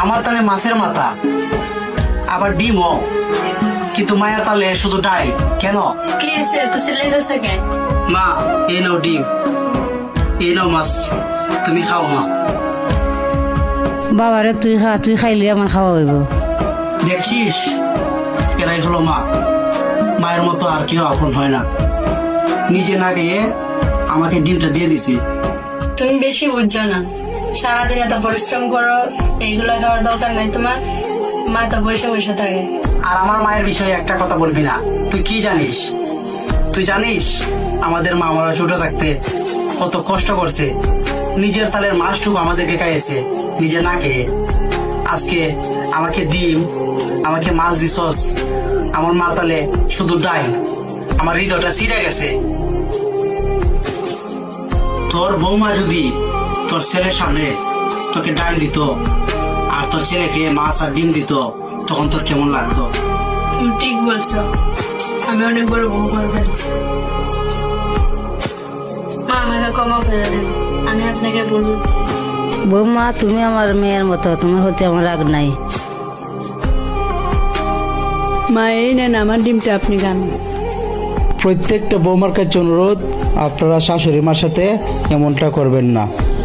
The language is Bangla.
আমার তালে মাছের মাথা, আবার ডিমও, কিন্তু মায়ের তালে শুধু ডাল কেন? কি হয়েছে এত চিল্লাইতেছে কেন? মা, এই নাও ডিম, এই নাও মাছ, তুমি খাও মা। বাবারে তুই খা, তুই খাইলে আমার খাওয়া হইব। দেখছিস, এরাই হলো মা। মায়ের মতো আর কেউ আপন হয় না। নিজে না খেয়ে আমাকে ডিমটা দিয়ে দিছি। তুমি বেশি বুঝছো না, সারাদিন এত পরিশ্রম করো, এইগুলো খাওয়ার দরকার নাই তোমার। মা তো বসে বসে থাকে। আর আমার মায়ের বিষয়ে একটা কথা বলবি না। তুই কি জানিস? তুই জানিস আমাদের মা আমরা ছোট থাকতে কত কষ্ট করছে, নিজের তালের মাছটুকু আমাদেরকে খাইয়েছে নিজে না খেয়ে। আজকে আমাকে ডিম, আমাকে মাছ দিছস, আমার মার তালে শুধু ডাল। আমার হৃদয়টা ছিঁড়ে গেছে। তোর বৌমা যদি তোর ছেলের সামনে তোকে ডাল দিত আর তোর ছেলেকে মাছ আর ডিম দিত, তখন তোর কেমন লাগতো? তুমি ঠিক বলছো, আমি অনেক বড় ভুল করে ফেলছি। মা আমাকে ক্ষমা করে দেন, আমি আপনাকে বলবো। বৌমা, তুমি আমার মেয়ের মতো, তোমার হচ্ছে আমার রাগ নাই। মা এই নেন আমার ডিমটা, আপনি খান। প্রত্যেকটা বৌমার কাছে অনুরোধ, আপনারা শাশুড়ি মার সাথে এমনটা করবেন না।